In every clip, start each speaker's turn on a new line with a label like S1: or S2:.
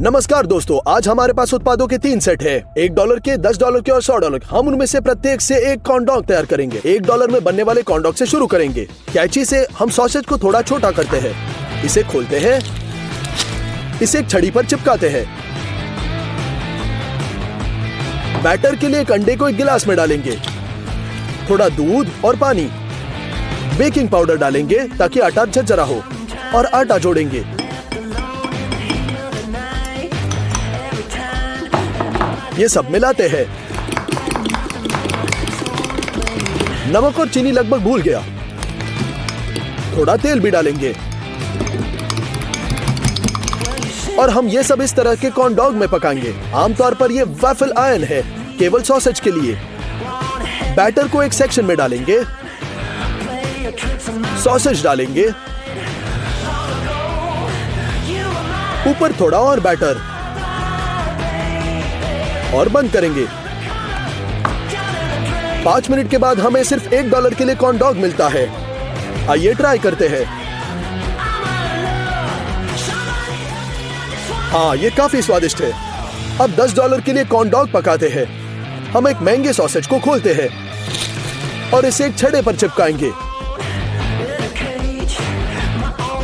S1: नमस्कार दोस्तों, आज हमारे पास उत्पादों के 3 सेट है। $1 के, $10 के और $100 के। हम उनमें से प्रत्येक से एक कॉर्न डॉग तैयार करेंगे। $1 में बनने वाले कॉर्न डॉग से शुरू करेंगे। कैंची से हम सॉसेज को थोड़ा छोटा करते हैं, इसे खोलते हैं, इसे एक छड़ी पर चिपकाते हैं। बैटर के लिए एक अंडे को एक गिलास में डालेंगे, थोड़ा दूध और पानी, बेकिंग पाउडर डालेंगे ताकि आटा झरझरा हो और आटा जोड़ेंगे। ये सब मिलाते हैं। नमक और चीनी लगभग भूल गया, थोड़ा तेल भी डालेंगे और हम ये सब इस तरह के कॉर्न डॉग में पकाएंगे। आमतौर पर ये वैफल आयरन है, केवल सॉसेज के लिए। बैटर को एक सेक्शन में डालेंगे, सॉसेज डालेंगे, ऊपर थोड़ा और बैटर और बंद करेंगे। 5 मिनट के बाद हमें सिर्फ $1 के लिए कॉर्न डॉग मिलता है। आइए ट्राई करते हैं। हाँ, ये काफी स्वादिष्ट है। अब $10 के लिए कॉर्न डॉग पकाते हैं। हम एक महंगे सॉसेज को खोलते हैं और इसे एक छड़े पर चिपकाएंगे।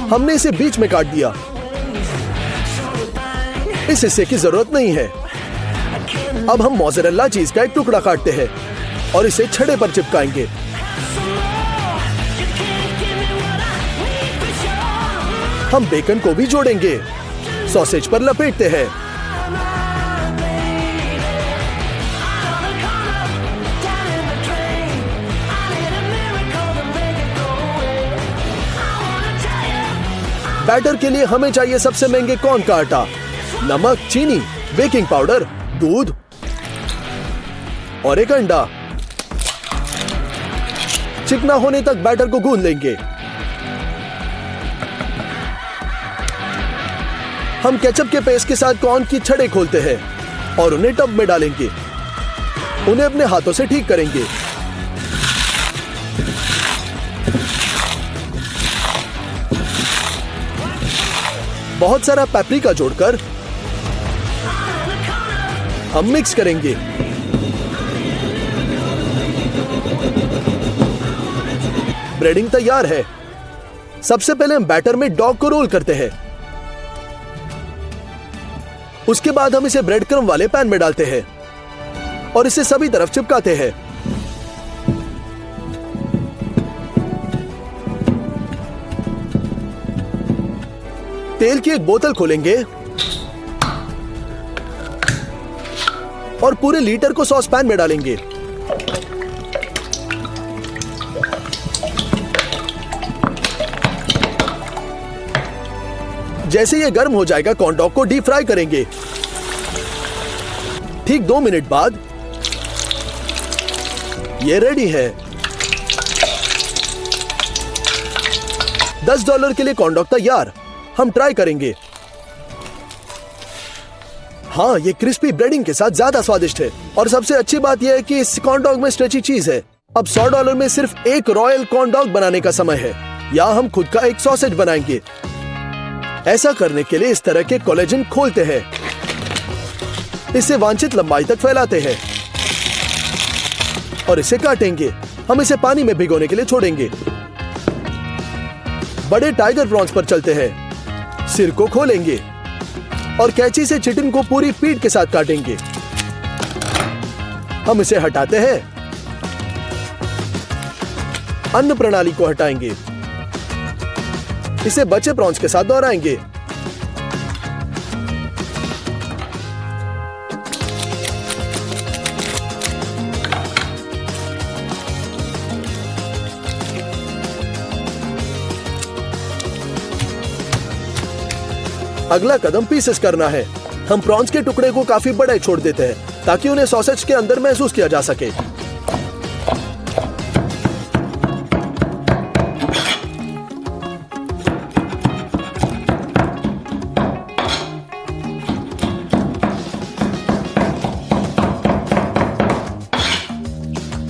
S1: हमने इसे बीच में काट दिया, इस हिस्से की जरूरत नहीं है। अब हम मोज़रेला चीज का एक टुकड़ा काटते हैं और इसे छड़े पर चिपकाएंगे। हम बेकन को भी जोड़ेंगे, सॉसेज पर लपेटते हैं। बैटर के लिए हमें चाहिए सबसे महंगे कॉर्न का आटा, नमक, चीनी, बेकिंग पाउडर, दूध और एक अंडा। चिकना होने तक बैटर को गूंद लेंगे। हम केचप के पेस्ट के साथ कॉर्न की छड़े खोलते हैं और उन्हें टब में डालेंगे। उन्हें अपने हाथों से ठीक करेंगे। बहुत सारा पेपरिका जोड़कर हम मिक्स करेंगे। ब्रेडिंग तैयार है। सबसे पहले हम बैटर में डॉग को रोल करते हैं। उसके बाद हम इसे ब्रेड क्रम्ब वाले पैन में डालते हैं और इसे सभी तरफ चिपकाते हैं। तेल की एक बोतल खोलेंगे और पूरे लीटर को सॉस पैन में डालेंगे। जैसे ये गर्म हो जाएगा, कॉर्न डॉग को डीप फ्राई करेंगे। ठीक 2 मिनट बाद ये रेडी है। $10 के लिए कॉर्न डॉग तैयार। हम ट्राई करेंगे। हाँ, ये क्रिस्पी ब्रेडिंग के साथ ज्यादा स्वादिष्ट है और सबसे अच्छी बात यह है कि इस कॉर्न डॉग में स्ट्रेची चीज है। अब $100 में सिर्फ एक रॉयल कॉर्न डॉग बनाने का समय है, या हम खुद का एक सॉसेज बनाएंगे। ऐसा करने के लिए इस तरह के कोलेजन खोलते हैं, इसे वांछित लंबाई तक फैलाते हैं और इसे काटेंगे। हम इसे पानी में भिगोने के लिए छोड़ेंगे। बड़े टाइगर प्रॉन्स पर चलते हैं। सिर को खोलेंगे और कैंची से चिकन को पूरी पीठ के साथ काटेंगे। हम इसे हटाते हैं, अन्न प्रणाली को हटाएंगे, इसे बचे प्रॉन्स के साथ दोहराएंगे। अगला कदम पीसेस करना है। हम प्रॉन्स के टुकड़े को काफी बड़े छोड़ देते हैं ताकि उन्हें सॉसेज के अंदर महसूस किया जा सके।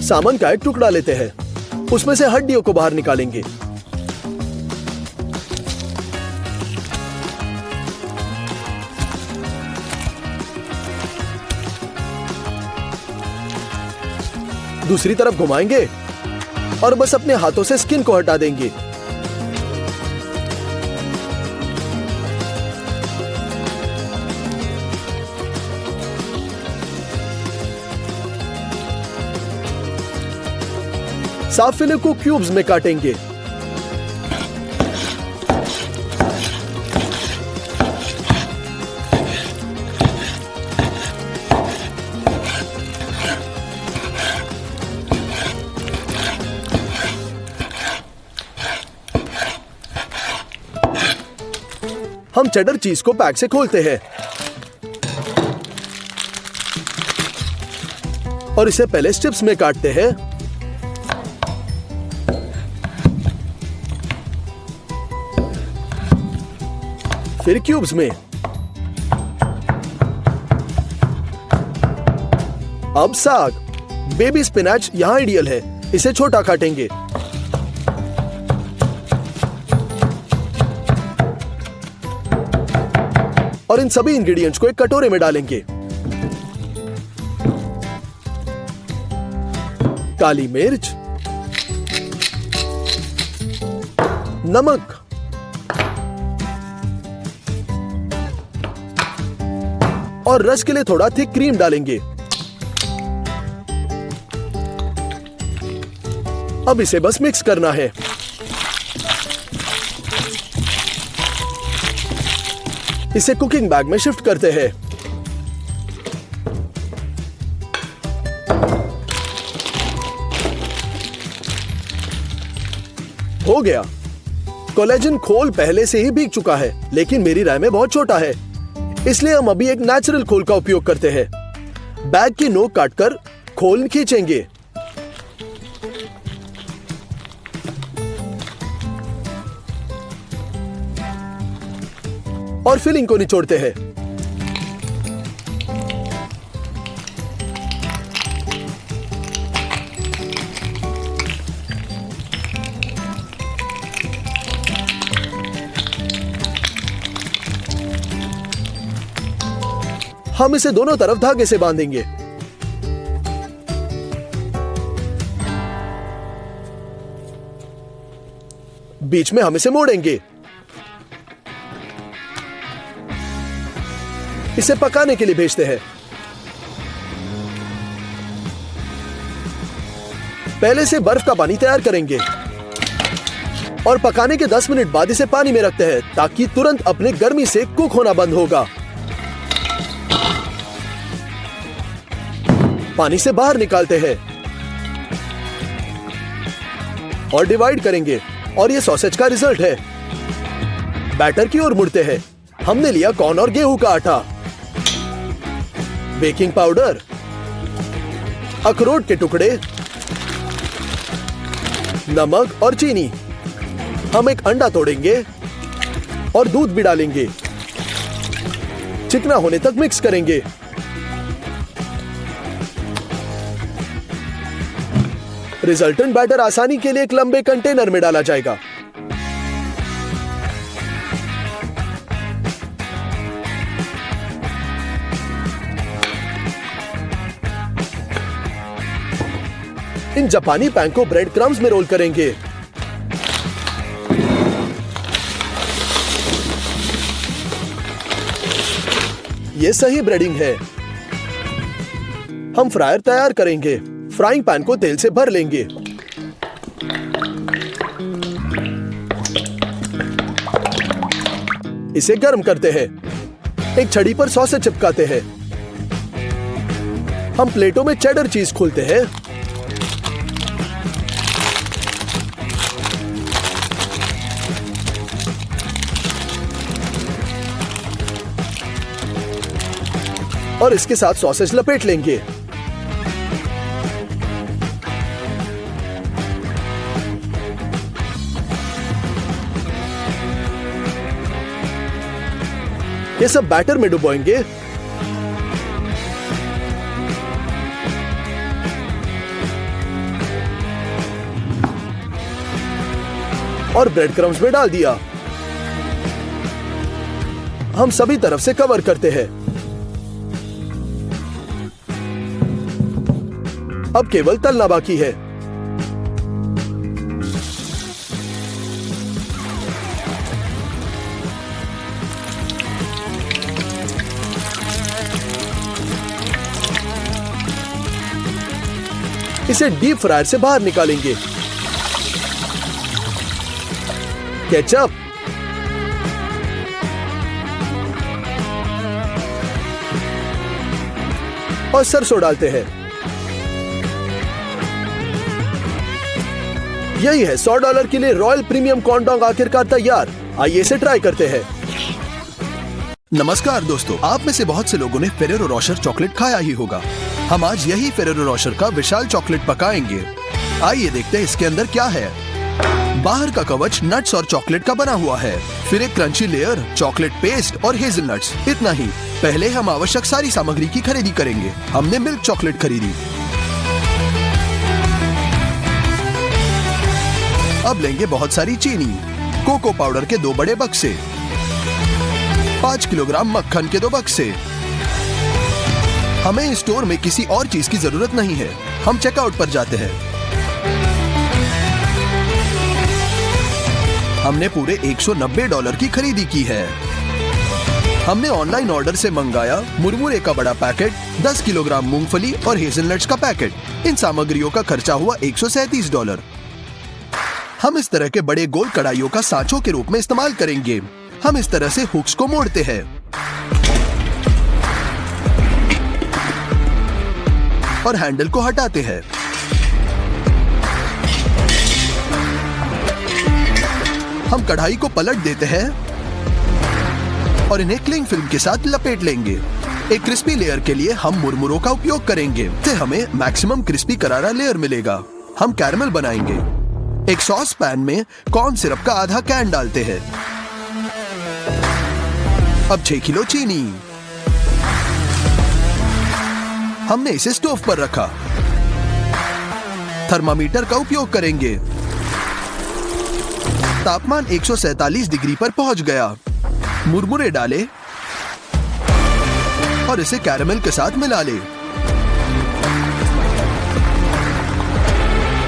S1: सामन का एक टुकड़ा लेते हैं, उसमें से हड्डियों को बाहर निकालेंगे। दूसरी तरफ घुमाएंगे और बस अपने हाथों से स्किन को हटा देंगे। साफ फिले को क्यूब्स में काटेंगे। हम चेडर चीज को पैक से खोलते हैं और इसे पहले स्ट्रिप्स में काटते हैं। फिर क्यूब्स में। अब साग। बेबी स्पिनच यहां आइडियल है, इसे छोटा काटेंगे। और इन सभी इंग्रेडिएंट्स को एक कटोरे में डालेंगे। काली मिर्च, नमक, और रस के लिए थोड़ा थिक क्रीम डालेंगे। अब इसे बस मिक्स करना है। इसे कुकिंग बैग में शिफ्ट करते हैं। हो गया। कोलेजन खोल पहले से ही भीग चुका है, लेकिन मेरी राय में बहुत छोटा है, इसलिए हम अभी एक नेचुरल खोल का उपयोग करते हैं। बैग की नोक काटकर खोल खींचेंगे और फिलिंग को निचोड़ते हैं। हम इसे दोनों तरफ धागे से बांधेंगे। बीच में हम इसे मोड़ेंगे। इसे पकाने के लिए भेजते हैं। पहले से बर्फ का पानी तैयार करेंगे और पकाने के 10 मिनट बाद इसे पानी में रखते हैं ताकि तुरंत अपने गर्मी से कुक होना बंद होगा। पानी से बाहर निकालते हैं और डिवाइड करेंगे और यह सॉसेज का रिजल्ट है। बैटर की ओर मुड़ते हैं। हमने लिया कॉर्न और गेहूं का आटा, बेकिंग पाउडर, अखरोट के टुकड़े, नमक और चीनी। हम एक अंडा तोड़ेंगे और दूध भी डालेंगे। चिकना होने तक मिक्स करेंगे। रिजल्टेंट बैटर आसानी के लिए एक लंबे कंटेनर में डाला जाएगा। इन जापानी पैन को ब्रेड क्रम्स में रोल करेंगे। यह सही ब्रेडिंग है। हम फ्रायर तैयार करेंगे। फ्राइंग पैन को तेल से भर लेंगे। इसे गर्म करते हैं। एक छड़ी पर सॉसेज चिपकाते हैं। हम प्लेटों में चेडर चीज खोलते हैं। और इसके साथ सॉसेज लपेट लेंगे। ये सब बैटर में डुबोएंगे। और ब्रेड क्रम्स में डाल दिया। हम सभी तरफ से कवर करते हैं। अब केवल तलना बाकी है। इसे डीप फ्रायर से बाहर निकालेंगे। केचप, और सरसों डालते हैं। यही है, $100 के लिए रॉयल प्रीमियम कॉर्न डॉग आखिरकार तैयार। आइए इसे ट्राई करते हैं।
S2: नमस्कार दोस्तों, आप में से बहुत से लोगों ने फेरेरो रोशर चॉकलेट खाया ही होगा। हम आज यही फेरेरो रोशर का विशाल चॉकलेट पकाएंगे। आइए देखते हैं इसके अंदर क्या है। बाहर का कवच नट्स और चॉकलेट का बना हुआ है, फिर एक क्रंची लेयर, चॉकलेट पेस्ट और हेजलनट्स। इतना ही। पहले हम आवश्यक सारी सामग्री की खरीदी करेंगे। हमने मिल्क चॉकलेट खरीदी। अब लेंगे बहुत सारी चीनी, कोको पाउडर के 2 बड़े बक्से, 5 किलोग्राम मक्खन के 2 बक्से। हमें स्टोर में किसी और चीज की जरूरत नहीं है। हम चेकआउट पर जाते हैं। हमने पूरे $190 की खरीदी की है। हमने ऑनलाइन ऑर्डर से मंगाया मुरमुरे का बड़ा पैकेट, 10 किलोग्राम मूंगफली और हेजलनट्स का पैकेट। इन सामग्रियों का खर्चा हुआ $137। हम इस तरह के बड़े गोल कढ़ाइयों का सांचों के रूप में इस्तेमाल करेंगे। हम इस तरह से हुक्स को मोड़ते हैं और हैंडल को हटाते हैं। हम कढ़ाई को पलट देते हैं और इन्हें क्लिंग फिल्म के साथ लपेट लेंगे। एक क्रिस्पी लेयर के लिए हम मुरमुरों का उपयोग करेंगे, इससे हमें मैक्सिमम क्रिस्पी करारा लेयर मिलेगा। हम कैरमल बनाएंगे। एक सॉस पैन में कॉर्न सिरप का आधा कैन डालते हैं। अब 6 किलो चीनी। हमने इसे स्टोव पर रखा। थर्मामीटर का उपयोग करेंगे। तापमान 147 डिग्री पर पहुंच गया। मुरमुरे डाले और इसे कैरमल के साथ मिला ले।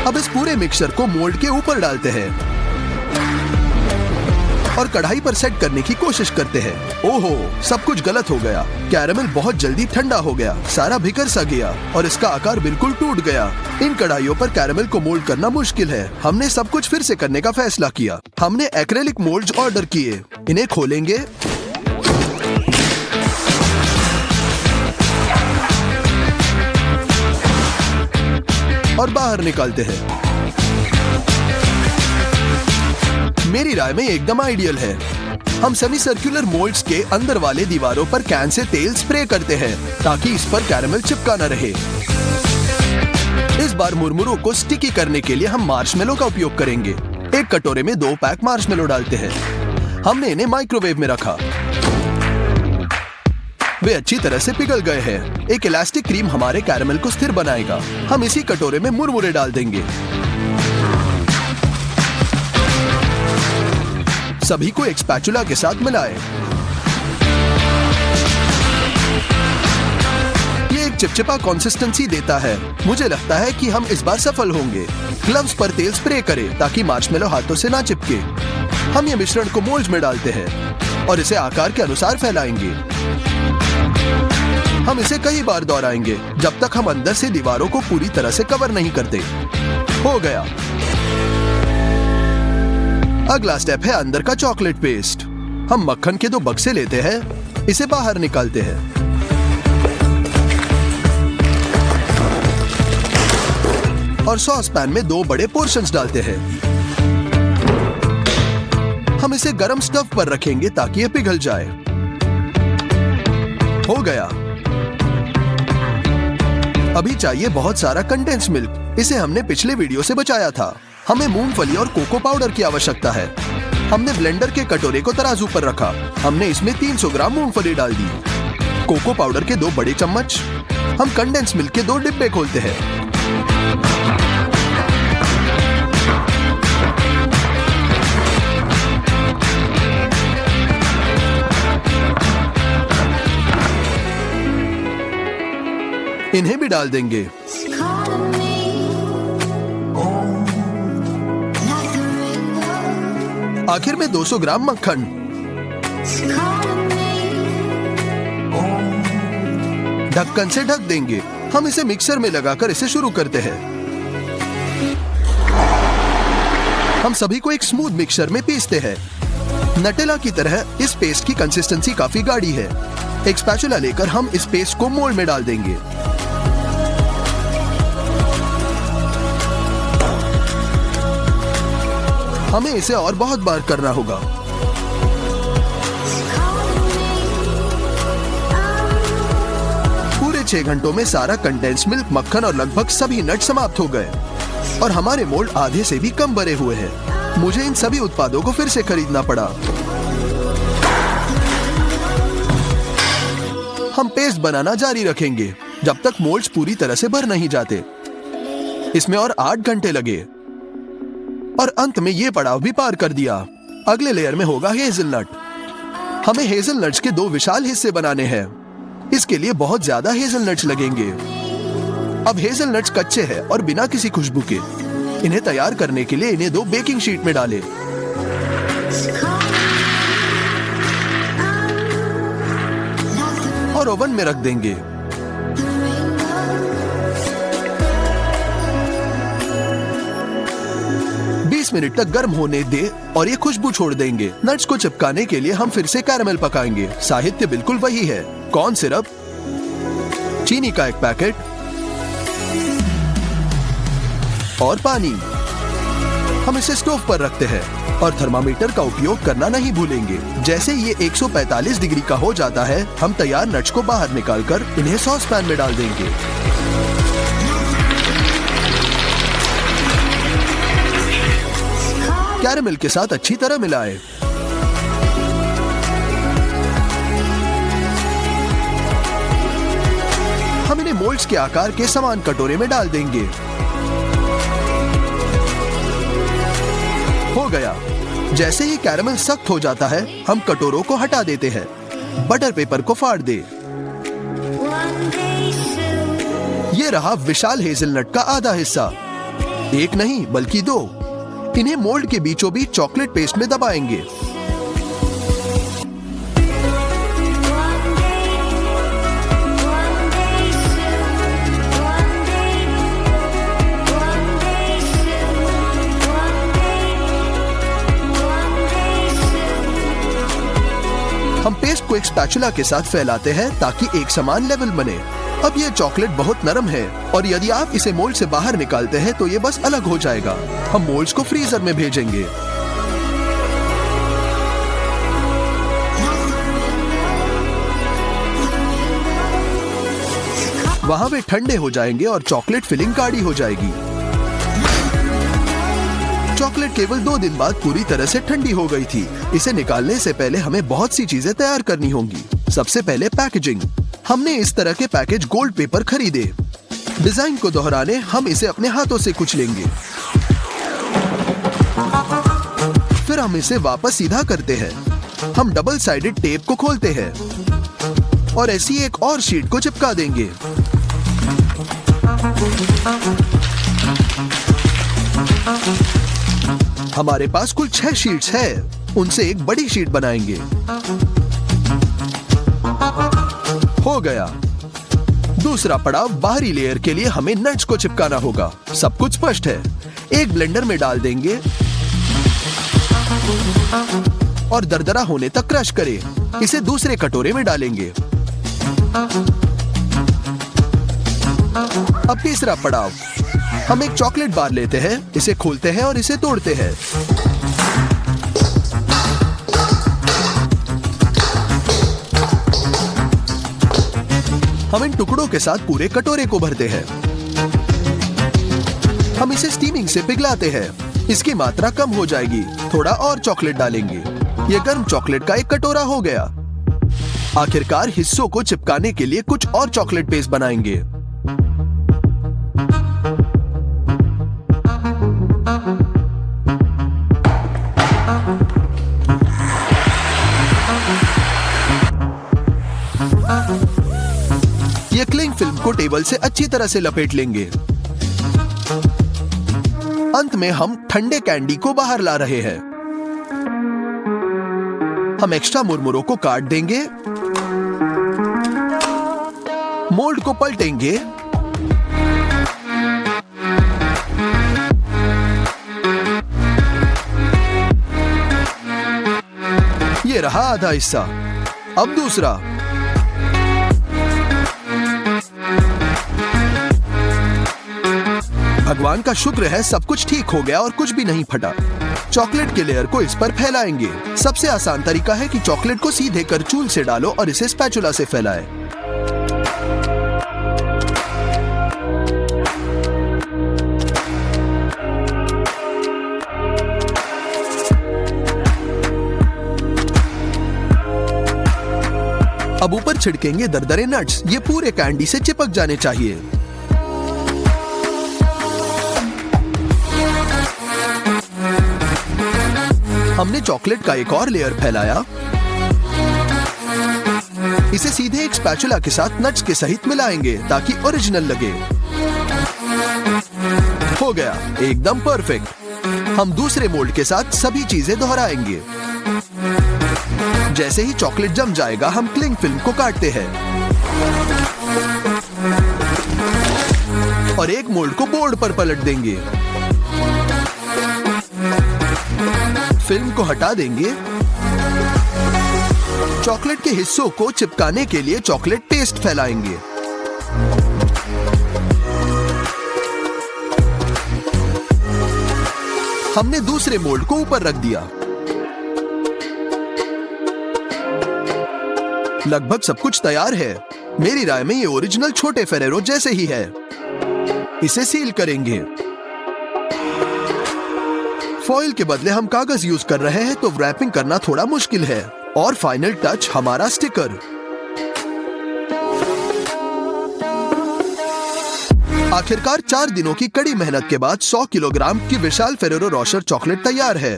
S2: अब इस पूरे मिक्सचर को मोल्ड के ऊपर डालते हैं और कढ़ाई पर सेट करने की कोशिश करते हैं। ओहो, सब कुछ गलत हो गया। कैरमल बहुत जल्दी ठंडा हो गया, सारा बिखर सा गया और इसका आकार बिल्कुल टूट गया। इन कढ़ाइयों पर कैरमल को मोल्ड करना मुश्किल है। हमने सब कुछ फिर से करने का फैसला किया। हमने एक्रेलिक मोल्ड्स ऑर्डर किए। इन्हें खोलेंगे और बाहर निकालते हैं। मेरी राय में एकदम आइडियल है। हम सेमी सर्कुलर मोल्ड्स के अंदर वाले दीवारों पर कैन से तेल स्प्रे करते हैं ताकि इस पर कैरमल चिपका न रहे। इस बार मुरमुरों को स्टिकी करने के लिए हम मार्शमेलो का उपयोग करेंगे। एक कटोरे में 2 पैक मार्शमेलो डालते हैं। हमने इन्हें माइक्रोवेव में रखा। वे अच्छी तरह से पिघल गए हैं। एक इलास्टिक क्रीम हमारे कैरमल को स्थिर बनाएगा। हम इसी कटोरे में मुरमुरे डाल देंगे। सभी को एक स्पैचुला के साथ मिलाएं। ये एक चिपचिपा कंसिस्टेंसी देता है। मुझे लगता है कि हम इस बार सफल होंगे। ग्लव्स पर तेल स्प्रे करें ताकि मार्शमेलो हाथों से ना चिपके। हम ये मिश्रण को मोल्ड में डालते हैं और इसे आकार के अनुसार फैलाएंगे। हम इसे कई बार दोहराएंगे जब तक हम अंदर से दीवारों को पूरी तरह से कवर नहीं करते। हो गया। अगला स्टेप है अंदर का चॉकलेट पेस्ट। हम मक्खन के 2 बक्से लेते हैं, इसे बाहर निकालते हैं और सॉस पैन में 2 बड़े पोर्शंस डालते हैं। हम इसे गरम स्टव पर रखेंगे ताकि ये पिघल जाए। हो गया। अभी चाहिए बहुत सारा कंडेंस मिल्क। इसे हमने पिछले वीडियो से बचाया था। हमें मूंगफली और कोको पाउडर की आवश्यकता है। हमने ब्लेंडर के कटोरे को तराजू पर रखा। हमने इसमें 300 ग्राम मूंगफली डाल दी, कोको पाउडर के 2 बड़े चम्मच। हम कंडेंस मिल्क के 2 डिब्बे खोलते हैं। इन्हें भी डाल देंगे। आखिर में 200 ग्राम मक्खन। ढक्कन से ढक देंगे। हम इसे मिक्सर में लगाकर इसे शुरू करते हैं। हम सभी को एक स्मूथ मिक्सर में पीसते हैं। नटेला की तरह इस पेस्ट की कंसिस्टेंसी काफी गाढ़ी है। एक स्पैचुला लेकर हम इस पेस्ट को मोल्ड में डाल देंगे। हमें इसे और बहुत बार करना होगा। पूरे 6 घंटों में सारा कंडेंस मिल्क, मक्खन और लगभग सभी नट समाप्त हो गए और हमारे मोल्ड आधे से भी कम भरे हुए हैं। मुझे इन सभी उत्पादों को फिर से खरीदना पड़ा। हम पेस्ट बनाना जारी रखेंगे जब तक मोल्ड्स पूरी तरह से भर नहीं जाते। इसमें और 8 घंटे लगे और अंत में ये पड़ाव भी पार कर दिया। अगले लेयर में होगा हेज़लनट। हमें हेज़लनट्स के 2 विशाल हिस्से बनाने हैं। इसके लिए बहुत ज्यादा हेज़लनट्स लगेंगे। अब हेज़लनट्स कच्चे हैं और बिना किसी खुशबू के। इन्हें तैयार करने के लिए इन्हें 2 बेकिंग शीट में डालें और ओवन में रख देंगे। मिनट तक गर्म होने दे और ये खुशबू छोड़ देंगे। नट्स को चिपकाने के लिए हम फिर से कैरेमल पकाएंगे। साहित्य बिल्कुल वही है। कॉर्न सिरप, चीनी का 1 पैकेट और पानी। हम इसे स्टोव पर रखते हैं और थर्मामीटर का उपयोग करना नहीं भूलेंगे। जैसे ये 145 डिग्री का हो जाता है, हम तैयार नट्स को बाहर निकालकर इन्हें सॉस पैन में डाल देंगे। कैरेमल के साथ अच्छी तरह मिलाएं। हम इन्हें मोल्ड्स के आकार के समान कटोरे में डाल देंगे। हो गया। जैसे ही कैरेमल सख्त हो जाता है, हम कटोरों को हटा देते हैं। बटर पेपर को फाड़ दे। ये रहा विशाल हेज़लनट का आधा हिस्सा। 1 नहीं बल्कि 2। इन्हें मोल्ड के बीचों बीच चॉकलेट पेस्ट में दबाएंगे। हम पेस्ट को एक स्पैचुला के साथ फैलाते हैं ताकि एक समान लेवल बने। अब ये चॉकलेट बहुत नरम है और यदि आप इसे मोल्ड से बाहर निकालते हैं तो ये बस अलग हो जाएगा। हम मोल्ड्स को फ्रीजर में भेजेंगे। वहां वे ठंडे हो जाएंगे और चॉकलेट फिलिंग गाढ़ी हो जाएगी। चॉकलेट केवल 2 दिन बाद पूरी तरह से ठंडी हो गई थी। इसे निकालने से पहले हमें बहुत सी चीजें तैयार करनी होंगी। सबसे पहले पैकेजिंग। हमने इस तरह के पैकेज गोल्ड पेपर खरीदे। डिजाइन को दोहराने हम इसे अपने हाथों से कुचलेंगे। फिर हम इसे वापस सीधा करते हैं। हम डबल साइडेड टेप को खोलते हैं और ऐसी एक और शीट को चिपका देंगे। हमारे पास कुल 6 शीट्स है। उनसे एक बड़ी शीट बनाएंगे। हो गया। दूसरा पड़ाव, बाहरी लेयर के लिए हमें नट्स को चिपकाना होगा। सब कुछ स्पष्ट है। एक ब्लेंडर में डाल देंगे और दरदरा होने तक क्रश करें। इसे दूसरे कटोरे में डालेंगे। अब तीसरा पड़ाव, हम एक चॉकलेट बार लेते हैं, इसे खोलते हैं और इसे तोड़ते हैं। हम इन टुकड़ों के साथ पूरे कटोरे को भरते हैं। हम इसे स्टीमिंग से पिघलाते हैं। इसकी मात्रा कम हो जाएगी। थोड़ा और चॉकलेट डालेंगे। यह गर्म चॉकलेट का एक कटोरा हो गया। आखिरकार हिस्सों को चिपकाने के लिए कुछ और चॉकलेट पेस्ट बनाएंगे। ये क्लिंग फिल्म को टेबल से अच्छी तरह से लपेट लेंगे। अंत में हम ठंडे कैंडी को बाहर ला रहे हैं। हम एक्स्ट्रा मुरमुरों को काट देंगे, मोल्ड को पलटेंगे, ये रहा आधा हिस्सा। अब दूसरा। भगवान का शुक्र है सब कुछ ठीक हो गया और कुछ भी नहीं फटा। चॉकलेट के लेयर को इस पर फैलाएंगे। सबसे आसान तरीका है कि चॉकलेट को सीधे करचूल से डालो और इसे स्पैचुला से फैलाएं। अब ऊपर छिड़केंगे दरदरे नट्स। ये पूरे कैंडी से चिपक जाने चाहिए। हमने चॉकलेट का एक और लेयर फैलाया। इसे सीधे एक स्पैचुला के साथ नट्स के सहित मिलाएंगे ताकि ओरिजिनल लगे। हो गया, एकदम परफेक्ट। हम दूसरे मोल्ड के साथ सभी चीजें दोहराएंगे। जैसे ही चॉकलेट जम जाएगा, हम क्लिंग फिल्म को काटते हैं और एक मोल्ड को बोर्ड पर पलट देंगे। फिल्म को हटा देंगे। चॉकलेट के हिस्सों को चिपकाने के लिए चॉकलेट पेस्ट फैलाएंगे। हमने दूसरे मोल्ड को ऊपर रख दिया। लगभग सब कुछ तैयार है। मेरी राय में ये ओरिजिनल छोटे फेरेरो जैसे ही है। इसे सील करेंगे। फॉइल के बदले हम कागज यूज कर रहे हैं तो रैपिंग करना थोड़ा मुश्किल है। और फाइनल टच हमारा स्टिकर। आखिरकार 4 दिनों की कड़ी मेहनत के बाद 100 किलोग्राम की विशाल फेरेरो रोशर चॉकलेट तैयार है।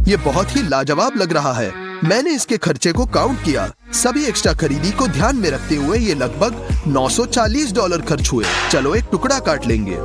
S2: ये बहुत ही लाजवाब लग रहा है। मैंने इसके खर्चे को काउंट किया। सभी एक्स्ट्रा खरीदी को ध्यान में रखते हुए ये लगभग $940 खर्च हुए। चलो एक टुकड़ा काट लेंगे।